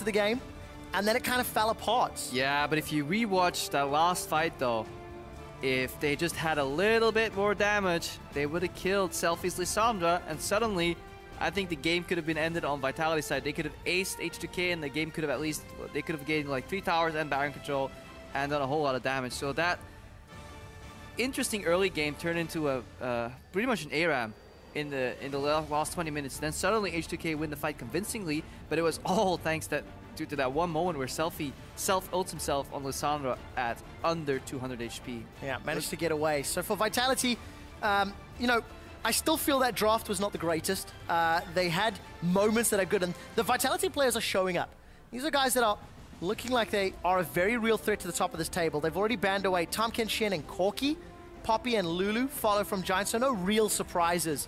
the game, and then it kind of fell apart. Yeah, but if you rewatch that last fight though, if they just had a little bit more damage, they would have killed Selfie's Lissandra, and suddenly I think the game could have been ended on Vitality's side. They could have aced H2K, and the game could have at least, they could have gained like 3 towers and Baron control and done a whole lot of damage. So that interesting early game turned into a pretty much an ARAM in the last 20 minutes. Then suddenly H2K win the fight convincingly, but it was all thanks due to that one moment where Selfie self-ults himself on Lissandra at under 200 HP. Yeah, managed to get away. So for Vitality, you know, I still feel that draft was not the greatest. They had moments that are good, and the Vitality players are showing up. These are guys that are looking like they are a very real threat to the top of this table. They've already banned away Tomken, Shen, and Corki. Poppy and Lulu follow from Giants, so no real surprises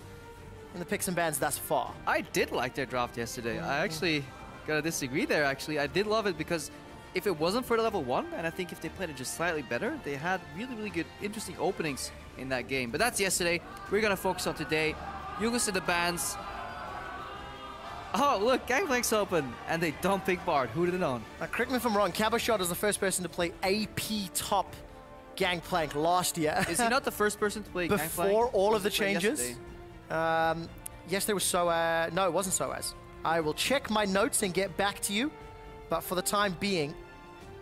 in the picks and bans thus far. I did like their draft yesterday. I actually gotta disagree there, actually. I did love it because if it wasn't for the level 1, and I think if they played it just slightly better, they had really, really good, interesting openings in that game. But that's yesterday. We're gonna focus on today. You listen to the bans. Oh, look, Gangplank's open, and they don't pick Bard. Who would have known? Correct me if I'm wrong, Cabashot is the first person to play AP top Gangplank last year. Is he not the first person to play Gangplank? Before all of the changes? Yes, there was Soaz. No, it wasn't Soaz. I will check my notes and get back to you. But for the time being,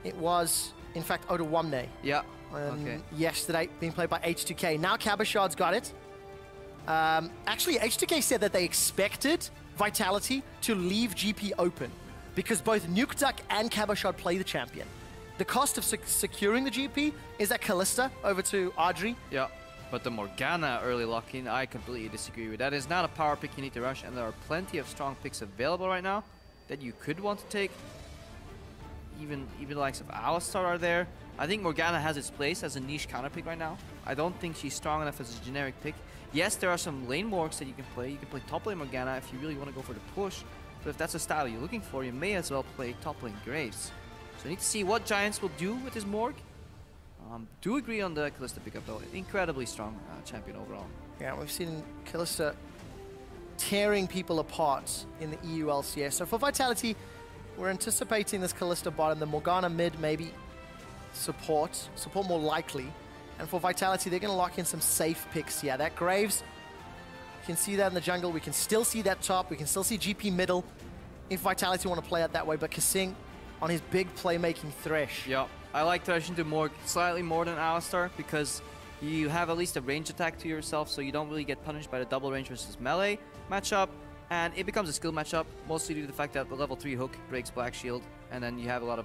it was, in fact, Odawamne. Yeah. Okay. Yesterday, being played by H2K. Now Cabashot's got it. Actually, H2K said that they expected Vitality to leave GP open because both Nukeduck and Cabashot play the champion. The cost of securing the GP is at Kalista over to Audrey. Yeah, but the Morgana early lock-in, I completely disagree with. That is not a power pick you need to rush, and there are plenty of strong picks available right now that you could want to take. Even the likes of Alistar are there. I think Morgana has its place as a niche counter pick right now. I don't think she's strong enough as a generic pick. Yes, there are some lane morgs that you can play. You can play top lane Morgana if you really want to go for the push. But if that's a style you're looking for, you may as well play top lane Graves. So I need to see what Giants will do with his morg. Do agree on the Kalista pickup though. Incredibly strong champion overall. Yeah, we've seen Kalista tearing people apart in the EU LCS. So for Vitality, we're anticipating this Kalista bot and the Morgana mid maybe support more likely. And for Vitality, they're going to lock in some safe picks. Yeah, that Graves, you can see that in the jungle. We can still see that top. We can still see GP middle if Vitality want to play it that way. But Kasing on his big playmaking Thresh. Yeah, I like Thresh into Morg slightly more than Alistar because you have at least a range attack to yourself, so you don't really get punished by the double range versus melee matchup. And it becomes a skill matchup, mostly due to the fact that the level 3 hook breaks Black Shield, and then you have a lot of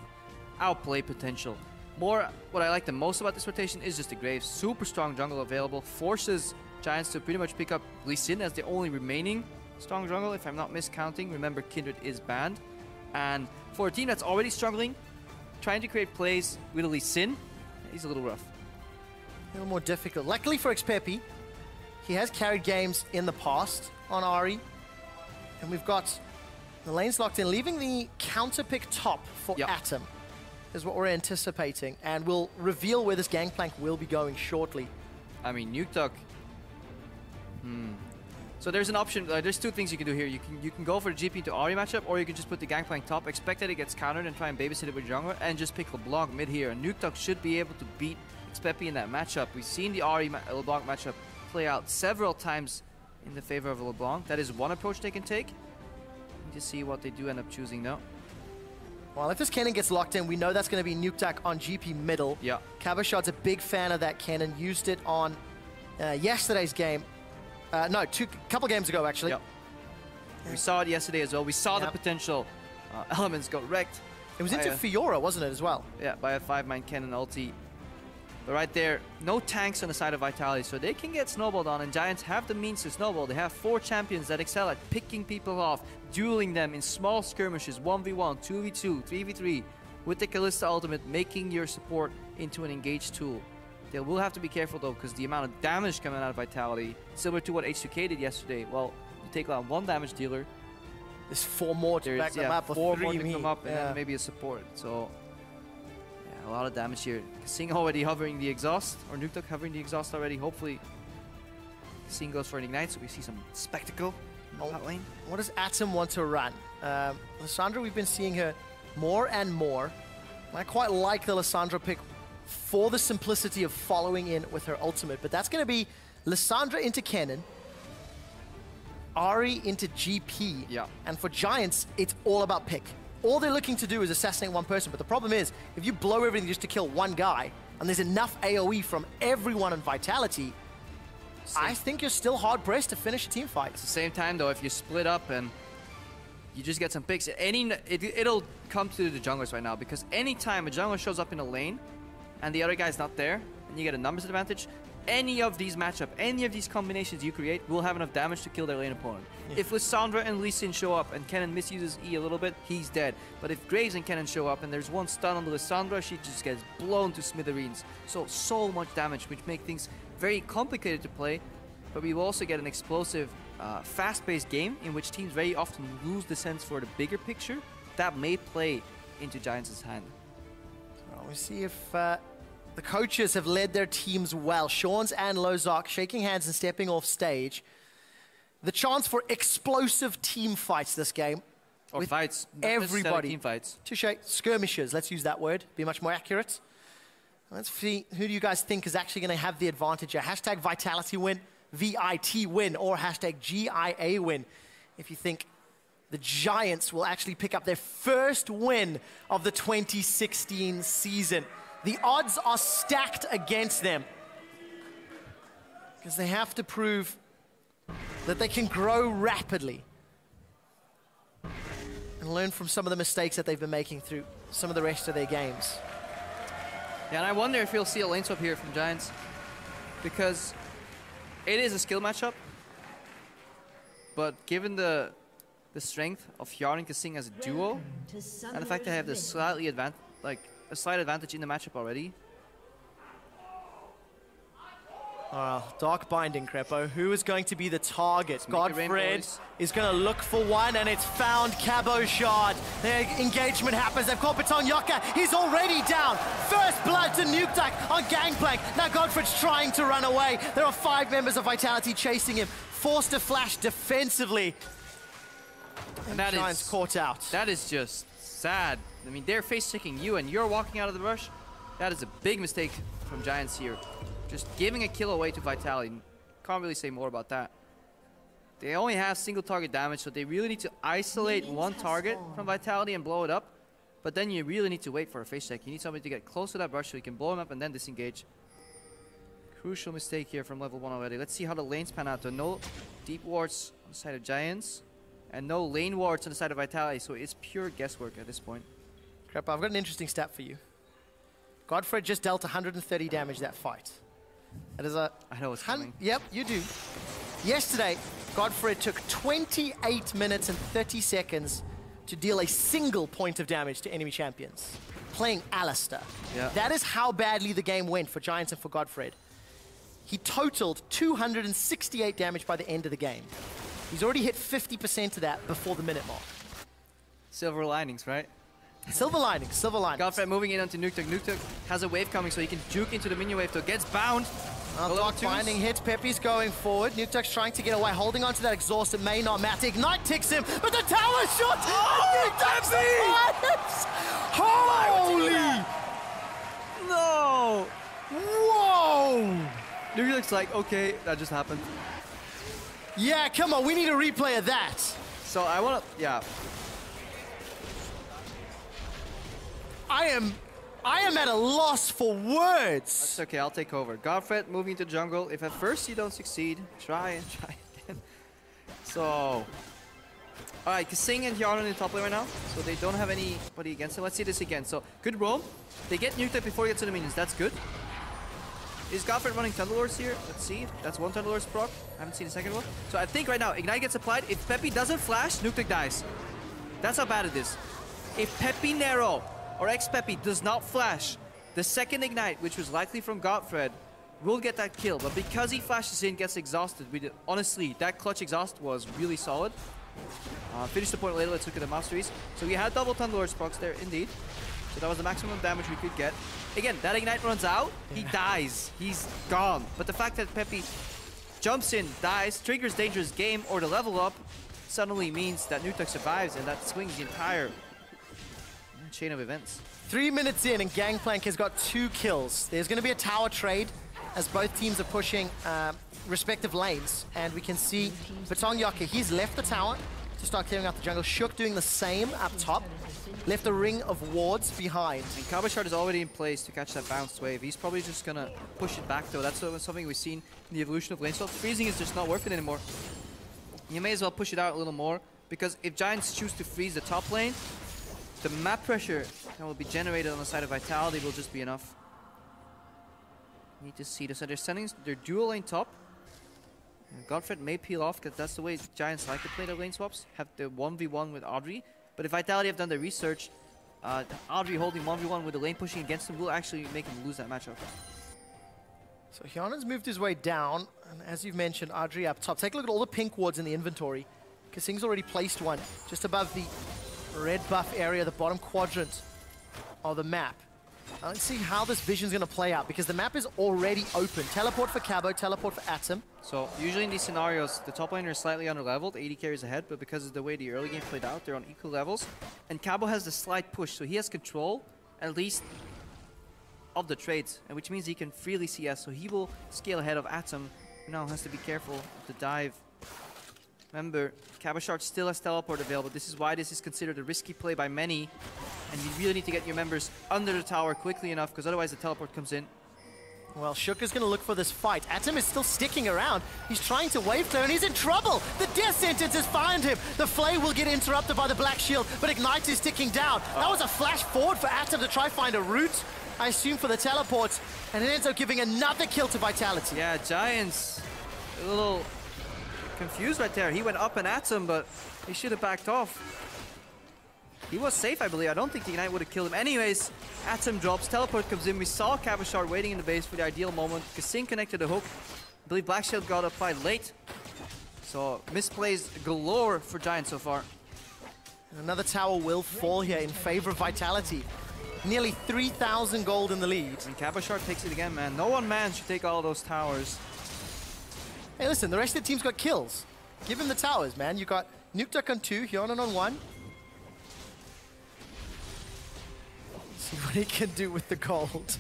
outplay potential. What I like the most about this rotation is just the Graves. Super strong jungle available, forces Giants to pretty much pick up Lee Sin as the only remaining strong jungle, if I'm not miscounting. Remember, Kindred is banned. And for a team that's already struggling, trying to create plays with Lee Sin, he's a little rough. A little more difficult. Luckily for Xpepi, he has carried games in the past on Ahri. And we've got the lanes locked in, leaving the counter pick top for Atom. Is what we're anticipating, and we'll reveal where this Gangplank will be going shortly. I mean, Nukeduck. So there's an option. There's two things you can do here. You can go for the GP to Ahri matchup, or you can just put the Gangplank top, expect that it gets countered, and try and babysit it with jungler, and just pick LeBlanc mid here. And Nukeduck should be able to beat Xpepi in that matchup. We've seen the Ahri LeBlanc matchup play out several times in the favor of LeBlanc. That is one approach they can take. Need to see what they do end up choosing though. Well, if this cannon gets locked in, we know that's going to be Nukeduck on GP middle. Yeah. Cabashot's a big fan of that cannon. Used it on yesterday's game. No, couple games ago, actually. Yep. We saw it yesterday as well. We saw the potential elements go wrecked. It was into Fiora, wasn't it, as well? Yeah, by a 5-man cannon ulti. But right there, no tanks on the side of Vitality, so they can get snowballed on, and Giants have the means to snowball. They have 4 champions that excel at picking people off, dueling them in small skirmishes, 1v1, 2v2, 3v3, with the Kalista ultimate, making your support into an engaged tool. They will have to be careful though, because the amount of damage coming out of Vitality, similar to what H2K did yesterday, well, you take out 1 damage dealer. There's 4 more to back them up. 4 more to come up, and then maybe a support. So a lot of damage here. Kasing already hovering the exhaust, or Nukeduck hovering the exhaust already. Hopefully, Kasing goes for an ignite, so we see some spectacle in that lane. What does Atom want to run? Lissandra, we've been seeing her more and more. I quite like the Lissandra pick for the simplicity of following in with her ultimate, but that's going to be Lissandra into Kennen, Ahri into GP, Yeah. and for Giants, it's all about pick. All they're looking to do is assassinate one person, but the problem is, if you blow everything just to kill one guy, and there's enough AoE from everyone on Vitality, I think you're still hard-pressed to finish a team fight. At the same time, though, if you split up and you just get some picks, it'll come to the junglers right now, because anytime a jungler shows up in a lane and the other guy's not there, and you get a numbers advantage, any of these matchup, any of these combinations you create will have enough damage to kill their lane opponent. Yeah. If Lissandra and Lee Sin show up and Kennen misuses E a little bit, he's dead. But if Graves and Kennen show up and there's one stun on the Lissandra, she just gets blown to smithereens. So much damage, which makes things very complicated to play. But we will also get an explosive, fast-paced game in which teams very often lose the sense for the bigger picture. That may play into Giants' hand. Well, we'll see if the coaches have led their teams well. Sean's and Lozark shaking hands and stepping off stage. The chance for explosive team fights this game. Or fights. Everybody. Team fights. Touche. Skirmishes. Let's use that word. Be much more accurate. Let's see. Who do you guys think is actually going to have the advantage here? Hashtag Vitality win, VIT win, or hashtag GIA win. If you think the Giants will actually pick up their first win of the 2016 season. The odds are stacked against them because they have to prove that they can grow rapidly and learn from some of the mistakes that they've been making through some of the rest of their games. Yeah, and I wonder if we'll see a lane swap here from Giants, because it is a skill matchup, but given the strength of Hjarn and Kasing as a duo, and the fact they have the a slight advantage in the matchup already. Dark Binding, Crepo. Who is going to be the target? Godfred is going to look for one, and it's found Cabo Shard. Their engagement happens. They've caught Baton Yoka. He's already down. First blood to Nukeduck on Gangplank. Now Godfred's trying to run away. There are 5 members of Vitality chasing him. Forced to flash defensively. And that is caught out. That is just sad. I mean, they're face-checking you and you're walking out of the rush. That is a big mistake from Giants here. Just giving a kill away to Vitality. Can't really say more about that. They only have single target damage, so they really need to isolate one target from Vitality and blow it up. But then you really need to wait for a face check. You need somebody to get close to that brush so you can blow him up and then disengage. Crucial mistake here from level 1 already. Let's see how the lanes pan out. There are no deep wards on the side of Giants and no lane wards on the side of Vitality, so it's pure guesswork at this point. Crap, I've got an interesting stat for you. Godfred just dealt 130 damage that fight. That is a... I know it's coming. Yep, you do. Yesterday, Godfred took 28 minutes and 30 seconds to deal a single point of damage to enemy champions, playing Alistair. Yeah. That is how badly the game went for Giants and for Godfred. He totaled 268 damage by the end of the game. He's already hit 50% of that before the minute mark. Silver linings, right? Silver linings, silver linings. Godfred moving in onto Nukeduck. Nukeduck has a wave coming, so he can juke into the minion wave. So gets bound. Dark Binding hits. Pepe's going forward. Nukeduck's trying to get away, holding onto that exhaust. It may not matter. Ignite ticks him, but the tower shot! Oh, Nukeduck Holy! No! Whoa! Nukeduck's like, okay, that just happened. Yeah, come on, we need a replay of that. So I want to, yeah. I am at a loss for words. That's okay, I'll take over. Godfred moving into jungle. If at first you don't succeed, try and try again. So, alright, Kasing and Hjarn in the top lane right now. So they don't have anybody against him. Let's see this again. So, good roam. They get nuked up before he gets to the minions. That's good. Is Godfred running Thunderlords here? Let's see. That's one Thunderlords proc. I haven't seen the second one. So I think right now, Ignite gets applied. If Pepe doesn't flash, Nukeduck dies. That's how bad it is. If Pepe Nero or X-Pepe does not flash, the second Ignite, which was likely from Godfred, will get that kill. But because he flashes in, gets exhausted. Honestly, that clutch exhaust was really solid. Finish the point later. Let's look at the masteries. So we had double Thunderlords procs there, indeed. So that was the maximum damage we could get. Again, that Ignite runs out, he dies. He's gone. But the fact that Pepe jumps in, dies, triggers dangerous game or the level up, suddenly means that Nukeduck survives and that swings the entire chain of events. 3 minutes in, and Gangplank has got 2 kills. There's going to be a tower trade as both teams are pushing respective lanes. And we can see Batong Yoka, he's left the tower to start clearing out the jungle. Shook doing the same up top. Left a ring of wards behind. And Kabashard is already in place to catch that bounced wave. He's probably just going to push it back, though. That's something we've seen in the evolution of lane swaps. Freezing is just not worth it anymore. You may as well push it out a little more, because if Giants choose to freeze the top lane, the map pressure that will be generated on the side of Vitality will just be enough. Need to see this. So they're sending their dual lane top. Godfred may peel off, because that's the way Giants like to play their lane swaps. Have the 1v1 with Audrey. But if Vitality have done their research, Audrey holding 1v1 with the lane pushing against him will actually make him lose that matchup. So Hyunan's moved his way down, and as you've mentioned, Audrey up top. Take a look at all the pink wards in the inventory. Kasing's already placed one just above the red buff area, the bottom quadrant of the map. Let's see how this vision's going to play out, because the map is already open. Teleport for Cabo, teleport for Atom. So usually in these scenarios, the top laner is slightly under-leveled, 80 carries ahead, but because of the way the early game played out, they're on equal levels. And Cabo has the slight push, so he has control, at least, of the trades, and which means he can freely CS, so he will scale ahead of Atom, who now has to be careful of the dive. Remember, Kabashard still has teleport available. This is why this is considered a risky play by many. And you really need to get your members under the tower quickly enough, because otherwise the teleport comes in. Well, Shook is going to look for this fight. Atom is still sticking around. He's trying to wave clear, and he's in trouble. The death sentence has found him. The flame will get interrupted by the black shield, but Ignite is ticking down. That was a flash forward for Atom to try find a route, I assume, for the teleports, and it ends up giving another kill to Vitality. Yeah, Giants a little confused right there. He went up and at him, but he should have backed off. He was safe, I believe. I don't think the Ignite would have killed him. Anyways, Atom drops, teleport comes in. We saw Kabashard waiting in the base for the ideal moment. Kasing connected the hook. I believe Black Shield got applied late. So misplays galore for Giants so far. And another tower will fall here in favor of Vitality. Nearly 3,000 gold in the lead. And Kabashard takes it again, man. No one man should take all those towers. Hey, listen, the rest of the team's got kills. Give him the towers, man. You got Nukeduck on 2, Hyonan on 1. See what he can do with the gold.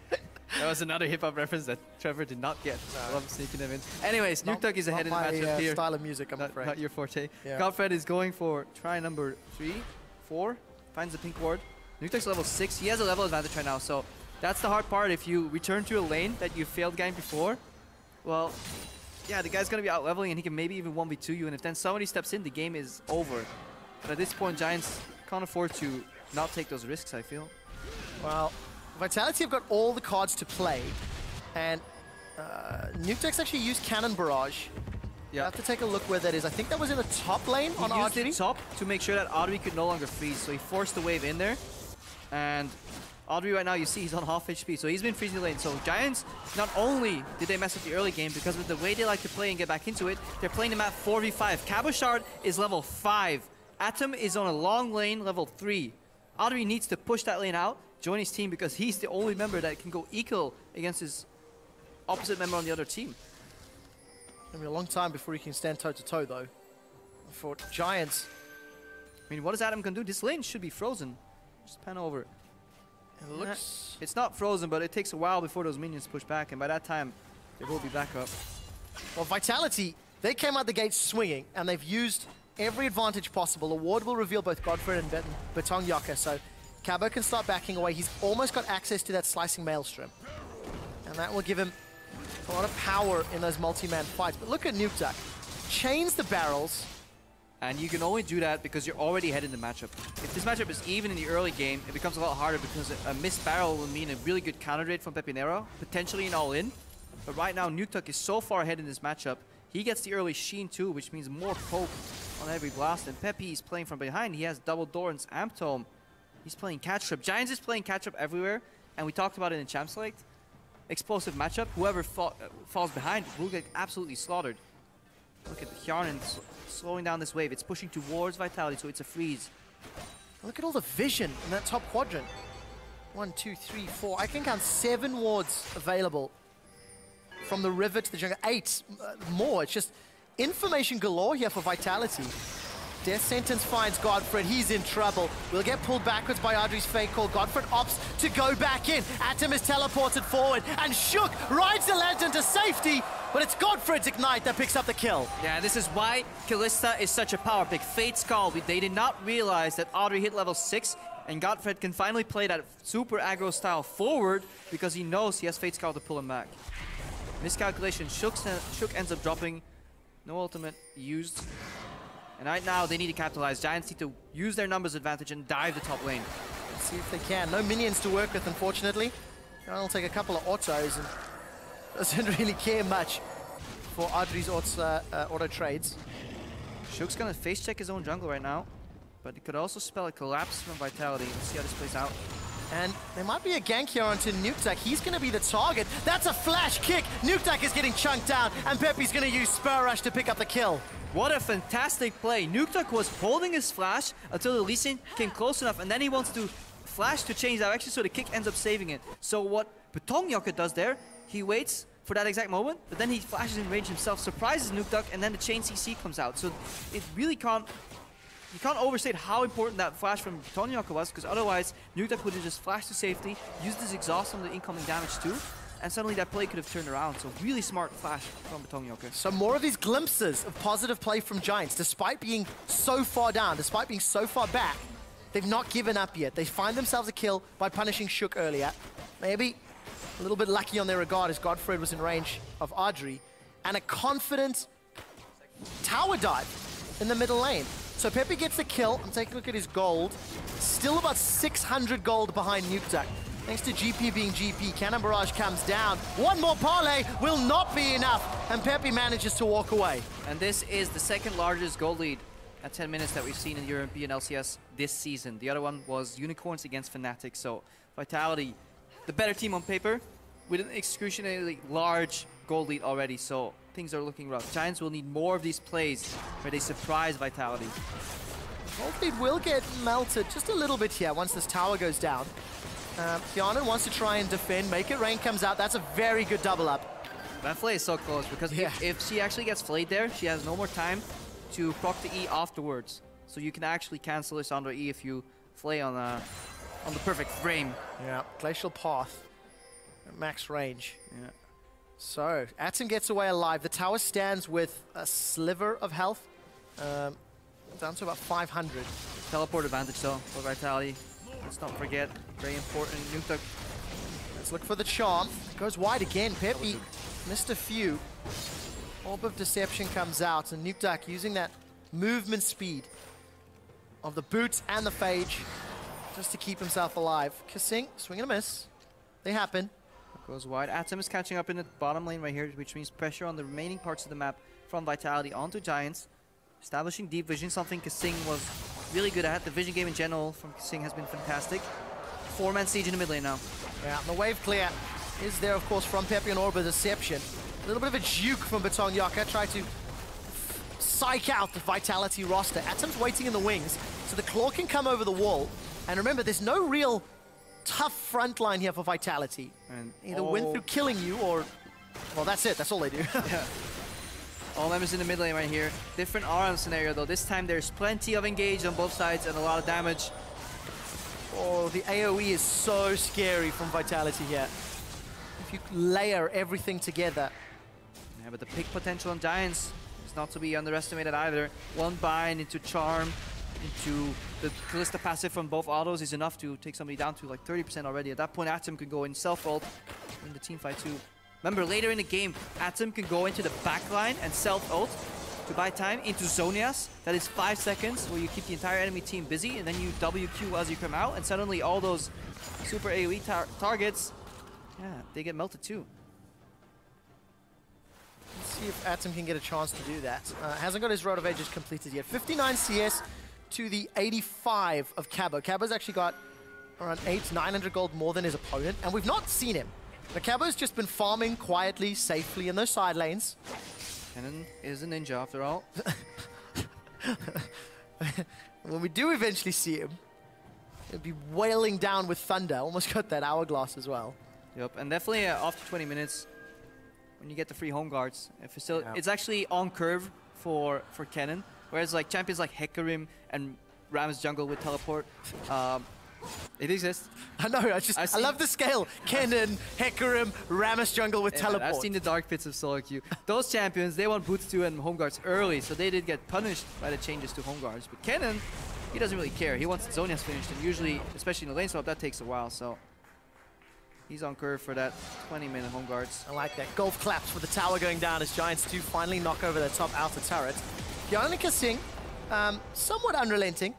That was another hip-hop reference that Trevor did not get. I love sneaking them in. Anyways, Nukeduck is ahead in the matchup here. Style of music, I'm afraid. Not your forte. Yeah. Godfred is going for try number 3, 4. Finds the pink ward. Nukeduck's level 6. He has a level advantage right now, so that's the hard part. If you return to a lane that you failed game before, well, yeah, the guy's going to be out-leveling, and he can maybe even 1v2 you, and if then somebody steps in, the game is over. But at this point, Giants can't afford to not take those risks, I feel. Well, Vitality have got all the cards to play, and Nukeduck's actually used Cannon Barrage. Yeah. I have to take a look where that is. I think that was in the top lane on Audrey. He used it top to make sure that Audrey could no longer freeze, so he forced the wave in there. And Audrey right now, you see, he's on half HP, so he's been freezing the lane. So Giants, not only did they mess up the early game, because of the way they like to play and get back into it, they're playing the map 4v5. Kabashard is level 5. Atom is on a long lane, level 3. Audrey needs to push that lane out, join his team, because he's the only member that can go equal against his opposite member on the other team. It'll be a long time before he can stand toe-to-toe, though. For Giants. I mean, what is Atom going to do? This lane should be frozen. Just pan over. It looks... It's not frozen, but it takes a while before those minions push back, and by that time, they will be back up. Well, Vitality, they came out the gate swinging, and they've used every advantage possible. A ward will reveal both Godfred and Batong Yoka, so Cabo can start backing away. He's almost got access to that slicing maelstrom, and that will give him a lot of power in those multi-man fights. But look at Nukeduck. Chains the barrels. And you can only do that because you're already ahead in the matchup. If this matchup is even in the early game, it becomes a lot harder because a missed barrel will mean a really good counter rate from Pepinero, potentially an all-in. But right now, Nukeduck is so far ahead in this matchup. He gets the early Sheen too, which means more poke on every blast. And Pepe is playing from behind. He has double Doran's Amp Tome. He's playing catch-up. Giants is playing catch-up everywhere. And we talked about it in Champ Select. Explosive matchup. Whoever falls behind will get absolutely slaughtered. Look at Hjarnan slowing down this wave. It's pushing towards Vitality, so it's a freeze. Look at all the vision in that top quadrant. 1, 2, 3, 4. I can count 7 wards available from the river to the jungle. 8 more. It's just information galore here for Vitality. Death Sentence finds Godfred. He's in trouble. We'll get pulled backwards by Audrey's fake call. Godfred opts to go back in. Atom is teleported forward, and Shook rides the lantern to safety, but it's Godfred's Ignite that picks up the kill. Yeah, this is why Kalista is such a power pick. Fate's Call, they did not realize that Audrey hit level 6, and Godfred can finally play that super aggro style forward because he knows he has Fate's Call to pull him back. Miscalculation, Shook ends up dropping. No ultimate used. And right now, they need to capitalize. Giants need to use their numbers advantage and dive the top lane. Let's see if they can. No minions to work with, unfortunately. I'll take a couple of autos and doesn't really care much for Audrey's auto trades. Shook's gonna face check his own jungle right now, but it could also spell a collapse from Vitality. Let's see how this plays out. And there might be a gank here onto Nukeduck. He's going to be the target. That's a flash kick. Nukeduck is getting chunked down, and Pepe's going to use Spur Rush to pick up the kill. What a fantastic play. Nukeduck was holding his flash until the Lee Sin came close enough, and then he wants to flash to change direction, so the kick ends up saving it. So what Betongyokka does there, he waits for that exact moment, but then he flashes in range himself, surprises Nukeduck, and then the chain CC comes out. So it really can't... You can't overstate how important that flash from Betongyokka was, because otherwise Nukeduck would have just flashed to safety, used his exhaust on the incoming damage too, and suddenly that play could have turned around. So really smart flash from Betongyokka. So more of these glimpses of positive play from Giants, despite being so far down, despite being so far back, they've not given up yet. They find themselves a kill by punishing Shook earlier. Maybe a little bit lucky on their regard as Godfred was in range of Audrey, and a confident tower dive in the middle lane. So Pepe gets the kill. I'm taking a look at his gold. Still about 600 gold behind Nukeduck. Thanks to GP being GP, Cannon Barrage comes down. One more parlay will not be enough, and Pepe manages to walk away. And this is the second largest gold lead at 10 minutes that we've seen in European LCS this season. The other one was Unicorns against Fnatic. So Vitality, the better team on paper, with an excruciatingly large gold lead already. So things are looking rough. Giants will need more of these plays where they surprise Vitality. Gold lead will get melted just a little bit here once this tower goes down. Kiana wants to try and defend, make it rain comes out. That's a very good double up. That flay is so close because if she actually gets flayed there, she has no more time to proc the E afterwards. So you can actually cancel this under E if you flay on the perfect frame. Yeah, Glacial Path at max range. Yeah. So, Atom gets away alive. The tower stands with a sliver of health, down to about 500. Teleport advantage though for Vitality. Let's not forget, very important. Nukeduck. Let's look for the charm. Goes wide again. Pepe missed a few. Orb of Deception comes out, and Nukeduck using that movement speed of the boots and the phage just to keep himself alive. Kissing, swing and a miss. They happen. Goes wide. Atom is catching up in the bottom lane right here, which means pressure on the remaining parts of the map from Vitality onto Giants. Establishing deep vision, something Kissing was really good at. The vision game in general from Kissing has been fantastic. 4-man siege in the mid lane now. Yeah, the wave clear is there, of course, from Pepe and Orb of Deception. A little bit of a juke from Betongyokka, try to psych out the Vitality roster. Atom's waiting in the wings, so the claw can come over the wall. And remember, there's no real tough front line here for Vitality. And either win through killing you or... Well, that's it. That's all they do. Yeah. All members in the mid lane right here. Different RM scenario, though. This time there's plenty of engage on both sides and a lot of damage. Oh, the AoE is so scary from Vitality here. If you layer everything together. Yeah, but the pick potential on Giants is not to be underestimated either. One bind into Charm, into the Kalista passive from both autos is enough to take somebody down to like 30% already. At that point, Atom can go in self-ult in the team fight too. Remember, later in the game, Atom can go into the backline and self-ult to buy time into Zonias. That is 5 seconds where you keep the entire enemy team busy, and then you WQ as you come out, and suddenly all those super AoE targets, yeah, they get melted too. Let's see if Atom can get a chance to do that. Hasn't got his Road of Ages completed yet. 59 CS to the 85 of Cabo. Cabo's actually got around 900 gold more than his opponent, and we've not seen him. But Cabo's just been farming quietly, safely in those side lanes. Kennen is a ninja after all. When we do eventually see him, he'll be wailing down with thunder. Almost got that hourglass as well. Yep, and definitely after 20 minutes, when you get the free home guards, it's actually on curve for Kennen. Whereas like champions like Hecarim and Ram's jungle with teleport, it exists. I know, I love the scale. Kennen, Hecarim, Rammus jungle with teleport. I've seen the dark pits of solo queue. Those champions, they want boots 2 and home guards early, so they did get punished by the changes to home guards. But Kennen, he doesn't really care. He wants Zhonya's finished, and usually, especially in the lane swap, that takes a while, so he's on curve for that 20-minute home guards. I like that. Golf claps for the tower going down as Giants 2 finally knock over their top outer turret. Hyun and Kasing, somewhat unrelenting.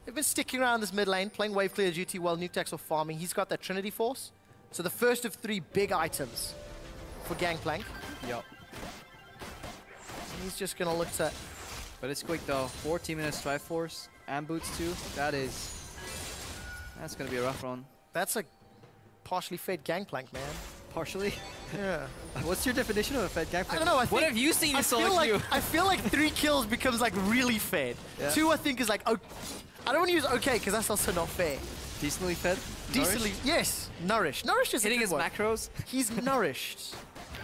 They've been sticking around this mid lane, playing wave clear duty while Nuketex are farming. He's got that Trinity Force. So the first of 3 big items for Gangplank. Yup. He's just going to look to... But it's quick though. 14 minutes Strife Force and boots 2. That's going to be a rough run. That's a partially fed Gangplank, man. Partially? Yeah. What's your definition of a fed Gangplank? I don't know. What have you seen in solo queue? I feel like 3 kills becomes like really fed. Yeah. 2 I think is like... Oh, I don't want to use okay because that's also not fair. Decently fed? Decently, Nourished? Yes. Nourished. Nourished is hitting a good his word. macros? He's nourished.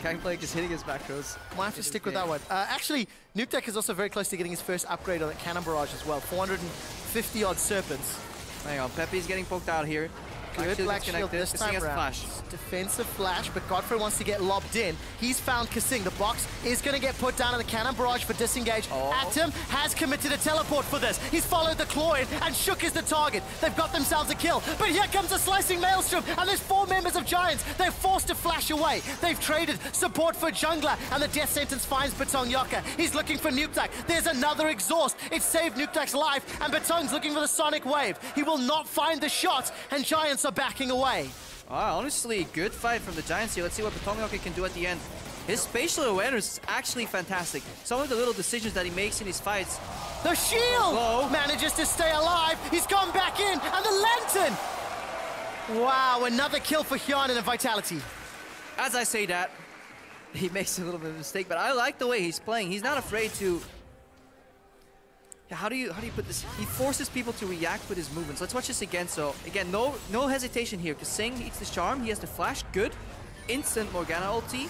Gangplank is hitting his macros. Might have to stick with that one. Actually, Nuketex is also very close to getting his first upgrade on that Cannon Barrage as well. 450 odd Serpents. Hang on, Pepe's getting poked out here. Good Black Shield this time around. Flash. Defensive flash, but Godfrey wants to get lobbed in. He's found Kasing. The box is going to get put down in the Cannon Barrage for disengage. Atom has committed a teleport for this. He's followed the claw in, and Shook is the target. They've got themselves a kill, but here comes a slicing Maelstrom, and there's 4 members of Giants. They're forced to flash away. They've traded support for jungler, and the death sentence finds Batong Yoka. He's looking for Nuketex. There's another exhaust. It saved Nuketek's life, and Batong's looking for the Sonic Wave. He will not find the shot, and Giants are backing away. Honestly, good fight from the Giants here. Let's see what Batong Yoka can do at the end. His spatial awareness is actually fantastic. Some of the little decisions that he makes in his fights. The shield manages to stay alive. He's gone back in, and the lantern. Wow, another kill for Hyun and a Vitality. As I say that, he makes a little bit of a mistake, but I like the way he's playing. He's not afraid to... How do you put this? He forces people to react with his movements. Let's watch this again. So again, no hesitation here. Kasing eats the charm. He has the flash. Good. Instant Morgana ulti.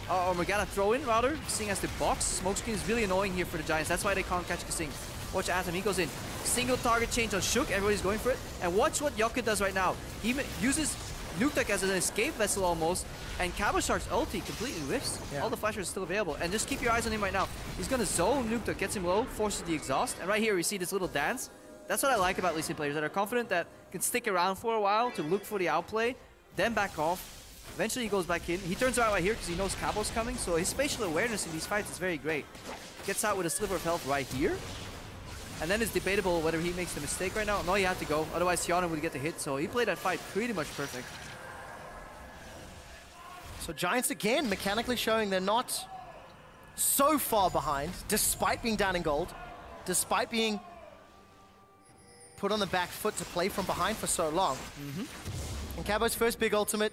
Or Morgana throw-in, rather. Kasing has the box. Smokescreen is really annoying here for the Giants. That's why they can't catch Kasing. Watch Atom. He goes in. Single target change on Shook. Everybody's going for it. And watch what Yoka does right now. He uses Nuketek as an escape vessel almost. And Caboshark's ulti completely whiffs. Yeah. All the flashers are still available. And just keep your eyes on him right now. He's going to zone Nuketek, gets him low, forces the exhaust. And right here we see this little dance. That's what I like about Lee Sin players that are confident, that can stick around for a while to look for the outplay, then back off. Eventually he goes back in. He turns around right here because he knows Cabo's coming. So his spatial awareness in these fights is very great. Gets out with a sliver of health right here. And then it's debatable whether he makes the mistake right now. No, he had to go. Otherwise Hyun would get the hit. So he played that fight pretty much perfect. So Giants again mechanically showing they're not so far behind, despite being down in gold, despite being put on the back foot to play from behind for so long. And Cabo's first big ultimate,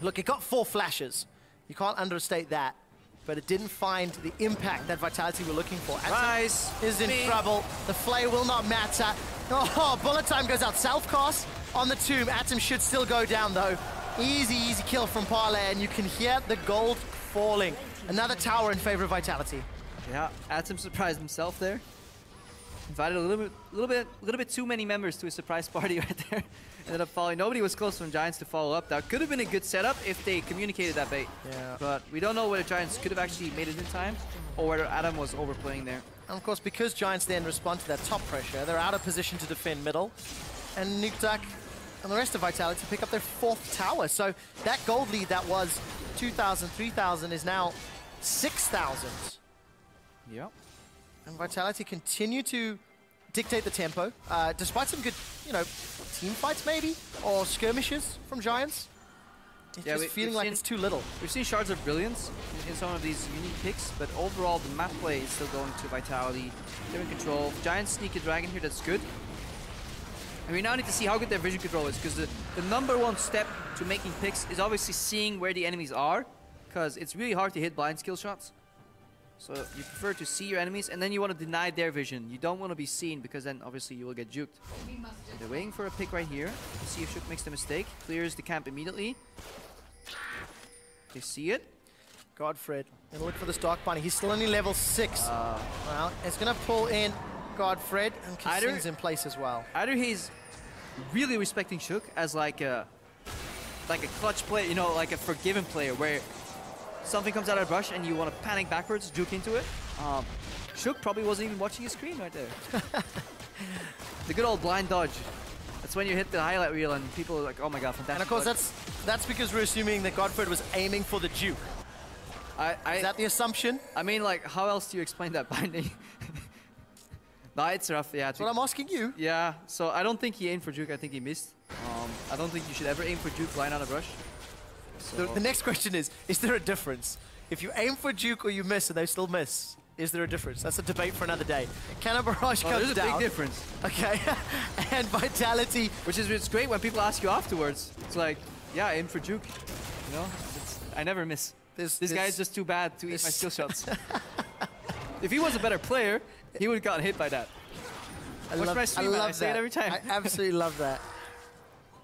look, it got 4 flashes. You can't understate that, but it didn't find the impact that Vitality were looking for. Rise is in trouble. The flare will not matter. Oh, bullet time goes out. Self-cast on the tomb. Atom should still go down though. Easy kill from Parlay, and you can hear the gold falling. Another tower in favor of Vitality. Yeah, Atom surprised himself there. Invited a little bit too many members to a surprise party right there. Ended up following. Nobody was close from Giants to follow up. That could have been a good setup if they communicated that bait. Yeah. But we don't know whether Giants could have actually made it in time, or whether Adam was overplaying there. And of course, because Giants then respond to that top pressure, they're out of position to defend middle. And Nuketek and the rest of Vitality pick up their 4th tower. So that gold lead that was 2,000, 3,000 is now 6,000. Yep. And Vitality continue to dictate the tempo, despite some good, team fights maybe, or skirmishes from Giants. It's just feeling like it's too little. We've seen Shards of Brilliance in some of these unique picks, but overall the map play is still going to Vitality. They're in control. Giants sneak a dragon here, that's good. And we now need to see how good their vision control is, because the #1 step to making picks is obviously seeing where the enemies are, because it's really hard to hit blind skill shots. So you prefer to see your enemies, and then you want to deny their vision. You don't want to be seen, because then obviously you will get juked. So they're waiting for a pick right here. Let's see if Shook makes the mistake. Clears the camp immediately. They see it. Godfred. Gonna look for this Dark Bunny. He's still only level 6. Well, it's gonna pull in Godfred, and Kasing's in place as well. Either he's really respecting Shook as like a clutch player, you know, like a forgiven player where something comes out of the brush and you want to panic backwards, juke into it. Shook probably wasn't even watching his screen right there. The good old blind dodge. That's when you hit the highlight reel and people are like, oh my god, fantastic. And of course, dodge. that's because we're assuming that Godfred was aiming for the juke. Is that the assumption? I mean, like, how else do you explain that binding? No, it's rough, yeah. That's what I'm asking you. Yeah, so I don't think he aimed for juke, I think he missed. I don't think you should ever aim for juke blind on a brush. So The next question is there a difference? If you aim for juke or you miss and they still miss, is there a difference? That's a debate for another day. Cannon Barrage comes there's a down. big difference. Okay, and Vitality. Which is it's great when people ask you afterwards. It's like, yeah, aim for juke. You know, I never miss. This guy is just too bad to eat my skill shots. If he was a better player, he would have gotten hit by that. I say it every time. I absolutely love that.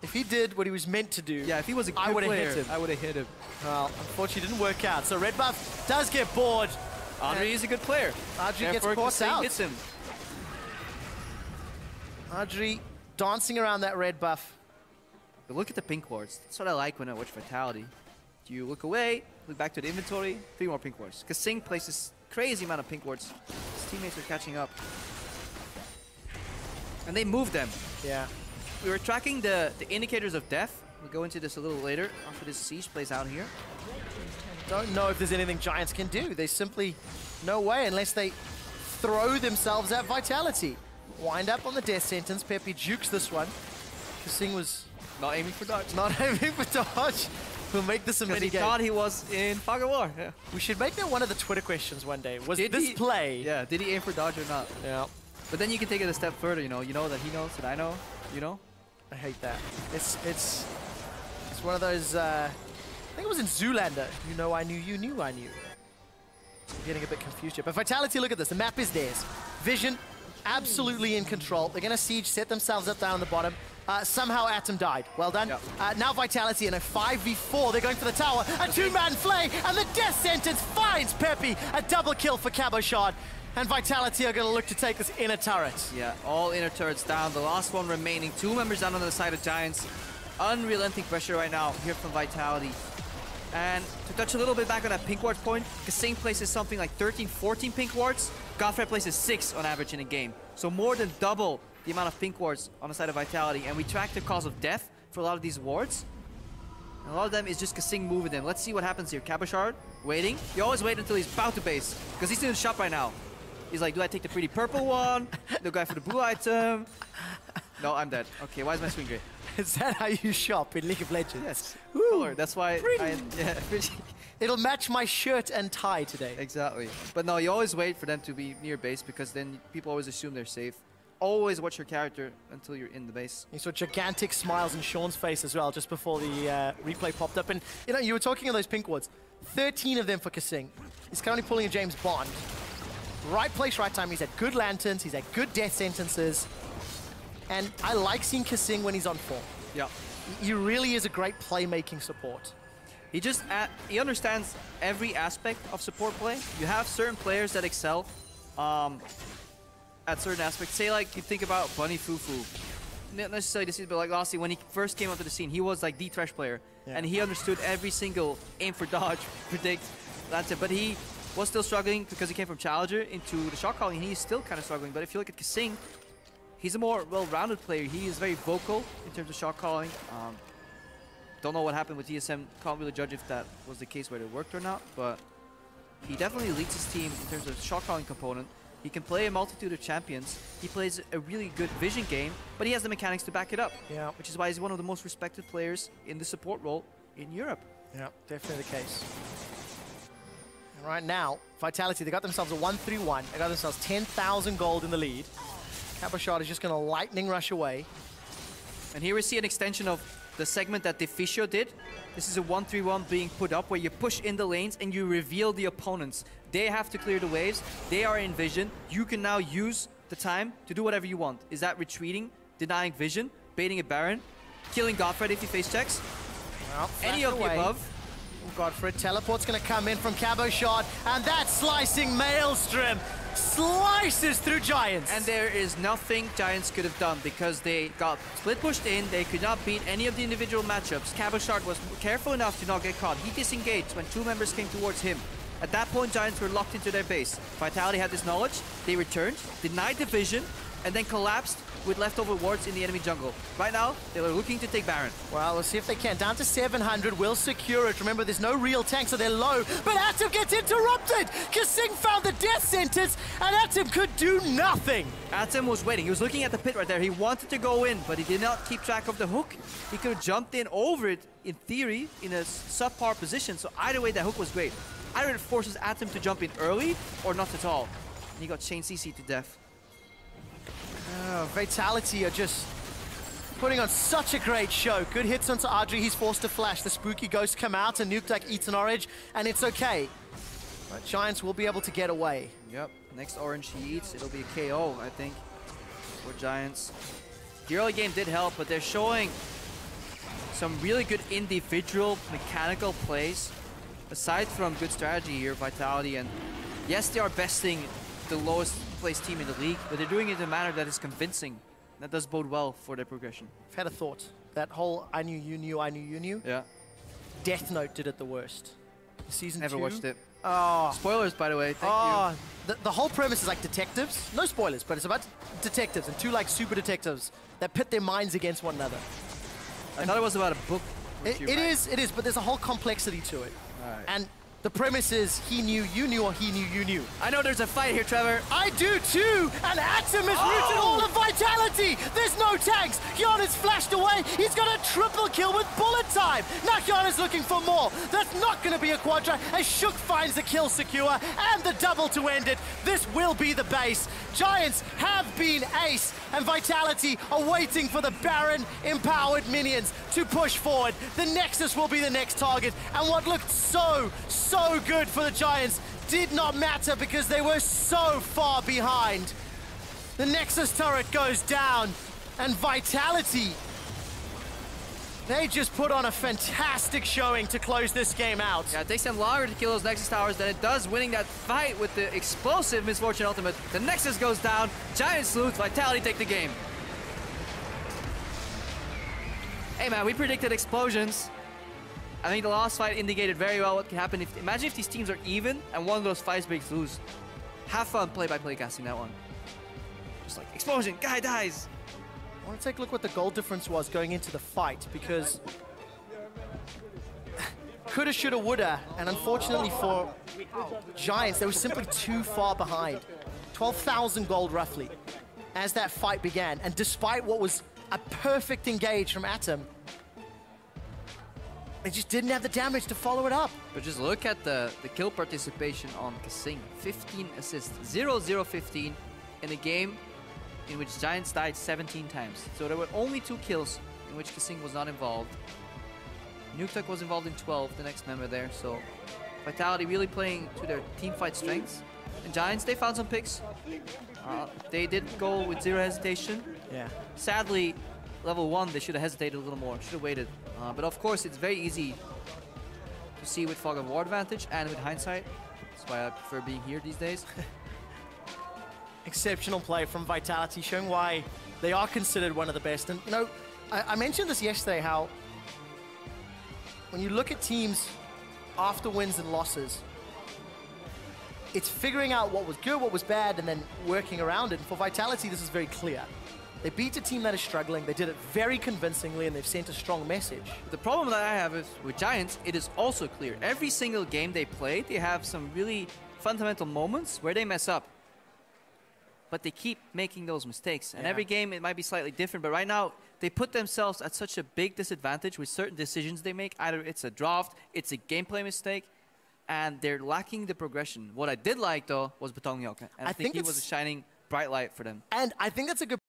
If he did what he was meant to do, yeah, if he was a good player, I would have hit him. Well, unfortunately, it didn't work out. So Red Buff does get bored. Andre is a good player. Andre gets caught out. Hits him. Andre dancing around that Red Buff. But look at the pink wards. That's what I like when I watch Vitality. You look away, look back to the inventory, 3 more pink wards. Kasing places crazy amount of pink wards. His teammates are catching up. And they move them. Yeah. We were tracking the indicators of death. We'll go into this a little later after this siege plays out here. Don't know if there's anything Giants can do. They simply, no way, unless they throw themselves at Vitality. Wind up on the death sentence. Pepe jukes this one. Kasing was not aiming for dodge. Not aiming for dodge. We'll make this a mini game. He thought he was in Fog of War. Yeah. We should make that one of the Twitter questions one day. Was this play? Yeah, did he aim for dodge or not? Yeah. But then you can take it a step further, you know that he knows that I know, you know? I hate that. It's one of those, I think it was in Zoolander. You know I knew, you knew I knew. I'm getting a bit confused here. But Vitality, look at this. The map is theirs. Vision, absolutely in control. They're going to siege, set themselves up down on the bottom. Somehow Atom died. Well done. Yep. Now Vitality in a 5v4. They're going for the tower. A 2-man flay, and the death sentence finds Pepe. A double kill for Cabochard. And Vitality are going to look to take this inner turret. Yeah, all inner turrets down. The last one remaining. 2 members down on the side of Giants. Unrelenting pressure right now here from Vitality. And to touch a little bit back on that pink ward point, Kasing places something like 13, 14 pink wards. Godfred places 6 on average in a game. So more than double the amount of pink wards on the side of Vitality. And we track the cause of death for a lot of these wards. And a lot of them is just Kasing moving them. Let's see what happens here. Cabochard waiting. You always wait until he's about to base, because he's in the shop right now. He's like, do I take the pretty purple one? The guy for the blue item? No, I'm dead. Okay, why is my swing gray? Is that how you shop in League of Legends? Yes. Color. That's why pretty. It'll match my shirt and tie today. Exactly. But no, you always wait for them to be near base, because then people always assume they're safe. Always watch your character until you're in the base. You saw gigantic smiles in Sean's face as well just before the replay popped up. And you know, you were talking of those pink wards. 13 of them for Kasing. He's currently pulling a James Bond. Right place, right time. He's had good lanterns. He's had good death sentences. And I like seeing Kasing when he's on form. Yeah. He really is a great playmaking support. He understands every aspect of support play. You have certain players that excel at certain aspects. Say like you think about Bunny Fufu. Not necessarily this season, but like last year when he first came onto the scene, he was like the Thresh player. Yeah. And he understood every single aim for dodge, predict, that's it. But he was still struggling because he came from Challenger into the shot calling. He's still kind of struggling. But if you look at Kasing, he's a more well-rounded player. He is very vocal in terms of shot calling. Don't know what happened with DSM. Can't really judge if that was the case where it worked or not. But he definitely leads his team in terms of shot calling component. He can play a multitude of champions. He plays a really good vision game, but he has the mechanics to back it up. Yeah. Which is why he's one of the most respected players in the support role in Europe. Yeah, definitely the case. And right now, Vitality, they got themselves a 1-3-1. They got themselves 10,000 gold in the lead. Cabochard is just going to lightning rush away. And here we see an extension of the segment that Deficio did. This is a 1-3-1 being put up where you push in the lanes and you reveal the opponents. They have to clear the waves. They are in vision. You can now use the time to do whatever you want. Is that retreating, denying vision, baiting a Baron, killing Godfred if he face checks? Well, any of the above. Godfred, teleport's going to come in from Cabo Shot, and that slicing Maelstrom slices through Giants. And there is nothing Giants could have done because they got split pushed in. They could not beat any of the individual matchups. Cabo Shot was careful enough to not get caught. He disengaged when two members came towards him. At that point, Giants were locked into their base. Vitality had this knowledge. They returned, denied the vision, and then collapsed with leftover wards in the enemy jungle. Right now, they are looking to take Baron. Well, we'll see if they can. Down to 700, will secure it. Remember, there's no real tank, so they're low. But Atom gets interrupted! Kasing found the death sentence, and Atom could do nothing! Atom was waiting. He was looking at the pit right there. He wanted to go in, but he did not keep track of the hook. He could have jumped in over it, in theory, in a subpar position. So either way, that hook was great. Either it forces Atom to jump in early, or not at all. And he got chain CC to death. Vitality are just putting on such a great show. Good hits onto Audrey. He's forced to flash. The spooky ghosts come out and Nuke eats an orange, and it's okay. But Giants will be able to get away. Yep, next orange he eats, it'll be a KO, I think, for Giants. The early game did help, but they're showing some really good individual mechanical plays. Aside from good strategy here, Vitality, and yes, they are besting the lowest placed team in the league, but they're doing it in a manner that is convincing. That does bode well for their progression. I've had a thought. That whole I knew you knew, I knew you knew. Yeah. Death Note did it the worst. Season 2. Never watched it. Oh. Spoilers, by the way. Thank you. The whole premise is like detectives. No spoilers, but it's about detectives and two like super detectives that pit their minds against one another. I thought it was about a book. It is, but there's a whole complexity to it. Right. And the premise is he knew you knew or he knew you knew. I know there's a fight here, Trevor. I do too! And Atom has rooted all of Vitality! There's no tanks! Giannis flashed away! He's got a triple kill with bullet time! Now Giannis looking for more! That's not gonna be a quadra as Shook finds the kill secure and the double to end it. This will be the base. Giants have been ace, and Vitality are waiting for the Baron empowered minions to push forward. The Nexus will be the next target, and what looked so good for the Giants did not matter because they were so far behind. The Nexus turret goes down, and Vitality, they just put on a fantastic showing to close this game out. Yeah, it takes them longer to kill those Nexus towers than it does winning that fight with the explosive Misfortune ultimate. The Nexus goes down, Giants lose, Vitality take the game. Hey man, we predicted explosions. I think the last fight indicated very well what can happen. Imagine if these teams are even and one of those fights breaks loose. Have fun play-by-play casting that one. Just like, explosion, guy dies. I want to take a look what the goal difference was going into the fight, because coulda, shoulda, woulda, and unfortunately for Giants, they were simply too far behind. 12,000 gold roughly as that fight began, and despite what was a perfect engage from Atom, they just didn't have the damage to follow it up. But just look at the kill participation on Kasing. 15 assists, 0-0-15 in a game in which Giants died 17 times. So there were only 2 kills in which Kasing was not involved. Nuke was involved in 12, the next member there. So Vitality really playing to their team fight strengths. And Giants, they found some picks. They did go with 0 hesitation. Yeah. Sadly, level 1, they should have hesitated a little more, should have waited. But of course, it's very easy to see with Fog of War advantage and with hindsight. That's why I prefer being here these days. Exceptional play from Vitality, showing why they are considered one of the best. And, you know, I mentioned this yesterday, how when you look at teams after wins and losses, it's figuring out what was good, what was bad, and then working around it. And for Vitality, this is very clear. They beat a team that is struggling, they did it very convincingly, and they've sent a strong message. The problem that I have is with Giants, it is also clear. Every single game they play, they have some really fundamental moments where they mess up. But they keep making those mistakes. And every game, it might be slightly different. But right now, they put themselves at such a big disadvantage with certain decisions they make. Either it's a draft, it's a gameplay mistake, and they're lacking the progression. What I did like, though, was Batongyok. And I think he was a shining bright light for them. And I think that's a good